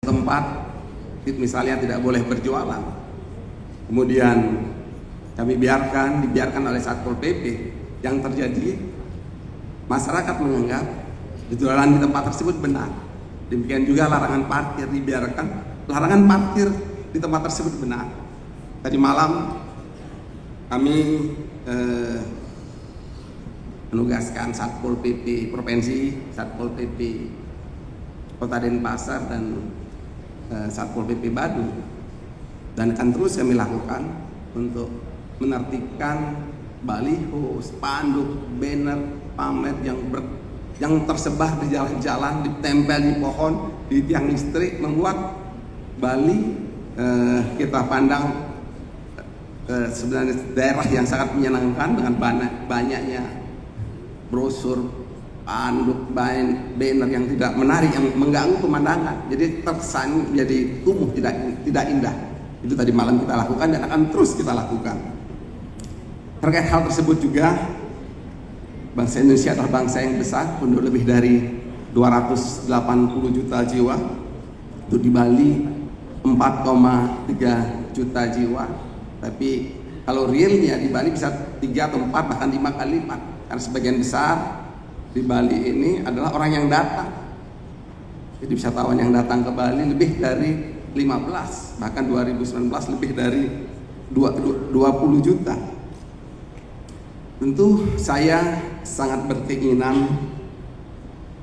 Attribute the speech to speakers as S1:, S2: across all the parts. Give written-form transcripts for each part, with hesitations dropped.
S1: tempat misalnya tidak boleh berjualan, kemudian kami dibiarkan oleh Satpol PP. Yang terjadi, masyarakat menganggap jualan di tempat tersebut benar. Demikian juga larangan parkir dibiarkan, larangan parkir di tempat tersebut benar. Tadi malam kami menugaskan Satpol PP Provinsi, Satpol PP Kota Denpasar dan Satpol PP Badung, dan akan terus kami lakukan untuk menertibkan baliho, spanduk, banner, pamflet yang tersebar di jalan-jalan, ditempel di pohon, di tiang listrik, membuat Bali kita pandang sebenarnya daerah yang sangat menyenangkan dengan banyaknya brosur, anduk, banner yang tidak menarik, yang mengganggu pemandangan. Jadi terkesan menjadi kumuh, tidak indah. Itu tadi malam kita lakukan dan akan terus kita lakukan. Terkait hal tersebut juga, bangsa Indonesia adalah bangsa yang besar, penduduk lebih dari 280 juta jiwa. Untuk di Bali 4,3 juta jiwa. Tapi kalau realnya di Bali bisa 3 atau 4 bahkan 5 kali lipat. Karena sebagian besar di Bali ini adalah orang yang datang. Jadi wisatawan yang datang ke Bali lebih dari 15, bahkan 2019 lebih dari 20 juta. Tentu saya sangat berkeinginan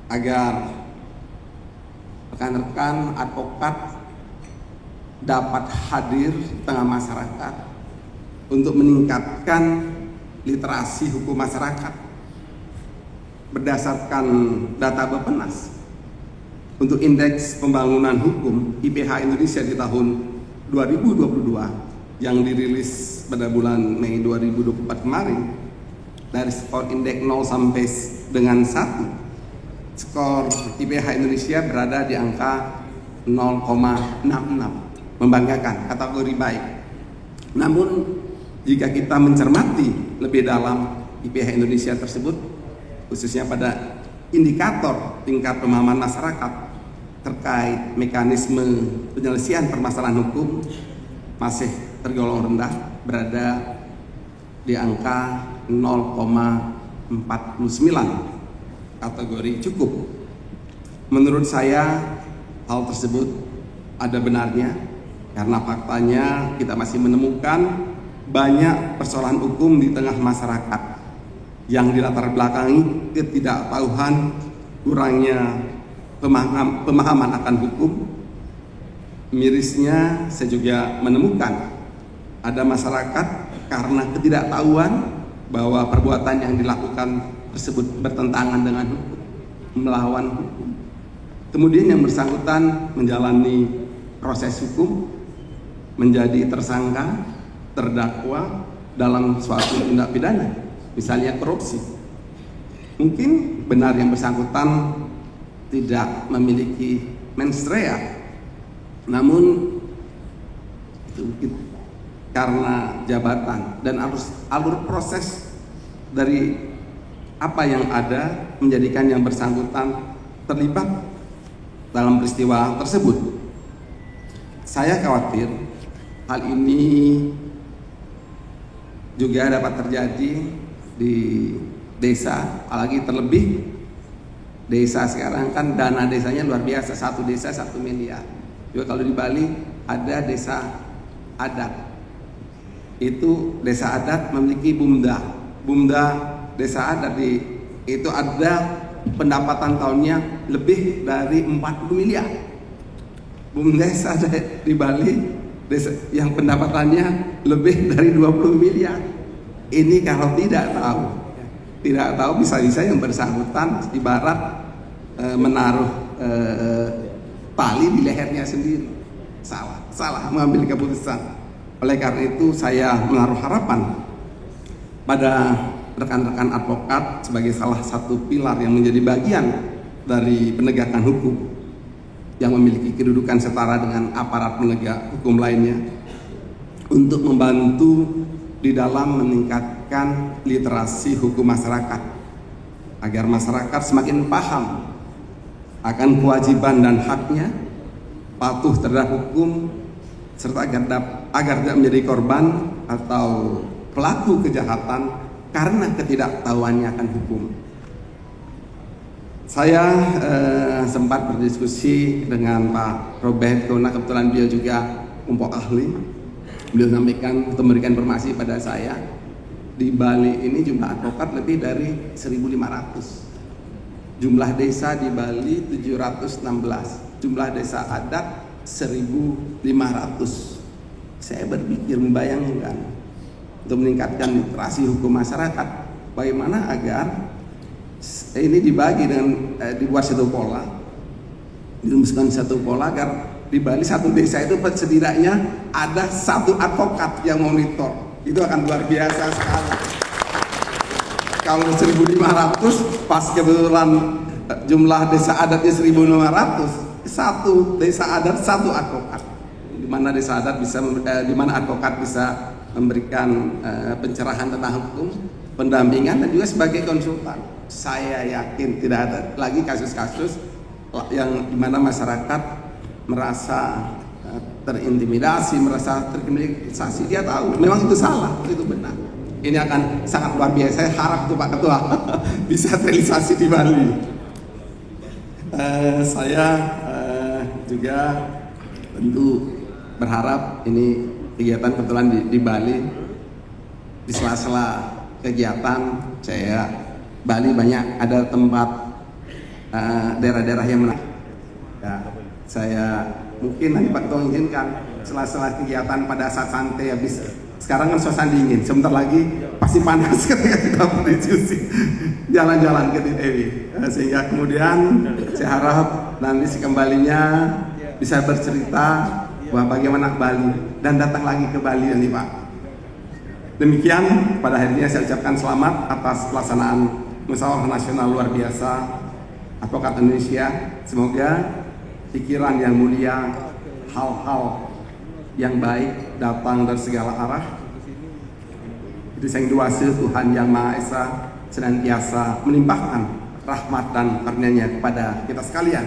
S1: agar rekan-rekan advokat dapat hadir di tengah masyarakat untuk meningkatkan literasi hukum masyarakat berdasarkan data Bappenas. Untuk indeks pembangunan hukum IPH Indonesia di tahun 2022 yang dirilis pada bulan Mei 2024 kemarin, dari skor indeks 0 sampai dengan 1, skor IPH Indonesia berada di angka 0,66, membanggakan, kategori baik. Namun jika kita mencermati lebih dalam IPH Indonesia tersebut, khususnya pada indikator tingkat pemahaman masyarakat terkait mekanisme penyelesaian permasalahan hukum, masih tergolong rendah, berada di angka 0,49, kategori cukup. Menurut saya hal tersebut ada benarnya, karena faktanya kita masih menemukan banyak persoalan hukum di tengah masyarakat yang dilatar belakangi ketidaktahuan, kurangnya pemahaman akan hukum. Mirisnya saya juga menemukan ada masyarakat karena ketidaktahuan bahwa perbuatan yang dilakukan tersebut bertentangan dengan hukum, melawan hukum. Kemudian yang bersangkutan menjalani proses hukum, menjadi tersangka, terdakwa dalam suatu tindak pidana, misalnya korupsi. Mungkin benar yang bersangkutan tidak memiliki mens rea, namun itu karena jabatan dan alur proses dari apa yang ada menjadikan yang bersangkutan terlibat dalam peristiwa tersebut. Saya khawatir hal ini juga dapat terjadi di desa, apalagi terlebih desa sekarang kan dana desanya luar biasa, satu desa 1 miliar. Juga kalau di Bali ada desa adat, itu desa adat memiliki bumda desa adat itu ada pendapatan tahunnya lebih dari 40 miliar. Bumda desa di Bali desa yang pendapatannya lebih dari 20 miliar. Ini kalau tidak tahu bisa-bisa yang bersangkutan ibarat menaruh tali di lehernya sendiri. Salah mengambil keputusan. Oleh karena itu saya menaruh harapan pada rekan-rekan advokat sebagai salah satu pilar yang menjadi bagian dari penegakan hukum yang memiliki kedudukan setara dengan aparat penegak hukum lainnya, untuk membantu di dalam meningkatkan literasi hukum masyarakat agar masyarakat semakin paham akan kewajiban dan haknya, patuh terhadap hukum, serta agar tidak menjadi korban atau pelaku kejahatan karena ketidaktahuannya akan hukum. Saya sempat berdiskusi dengan Pak Robert, karena kebetulan beliau juga umpuk ahli. Beliau sampaikan atau memberikan informasi pada saya, di Bali ini jumlah advokat lebih dari 1.500. Jumlah desa di Bali 716, jumlah desa adat 1.500. Saya berpikir, membayangkan untuk meningkatkan literasi hukum masyarakat, bagaimana agar ini dibagi dengan dibuat satu pola, dirumuskan satu pola agar di Bali satu desa itu setidaknya ada satu advokat yang monitor. Itu akan luar biasa sekali. Kalau 1.500 pas kebetulan jumlah desa adatnya 1.500, satu desa adat satu advokat. Di mana desa adat bisa, di mana advokat bisa memberikan pencerahan tentang hukum, pendampingan dan juga sebagai konsultan. Saya yakin tidak ada lagi kasus-kasus yang dimana masyarakat merasa terintimidasi, merasa terkriminalisasi. Dia tahu memang itu salah, itu benar. Ini akan sangat luar biasa. Saya harap tuh Pak Ketua bisa terrealisasi di Bali. Saya juga tentu berharap ini kegiatan kebetulan di Bali, di sela-sela kegiatan saya Bali banyak ada tempat daerah-daerah yang menarik. Ya, saya mungkin nanti Pak Ketua izinkan sela-sela kegiatan pada saat santai habis. Sekarang kan suasana dingin, sebentar lagi pasti panas ketika kita berdiskusi jalan-jalan ke TTW. Sehingga kemudian saya harap nanti sekembalinya bisa bercerita bahwa bagaimana Bali dan datang lagi ke Bali nanti Pak. Demikian pada hari ini saya ucapkan selamat atas pelaksanaan musyawarah nasional luar biasa Advokat Indonesia. Semoga pikiran yang mulia, hal-hal yang baik datang dari segala arah. Itu sang duasa Tuhan Yang Maha Esa senantiasa melimpahkan rahmat dan karunia-Nya kepada kita sekalian.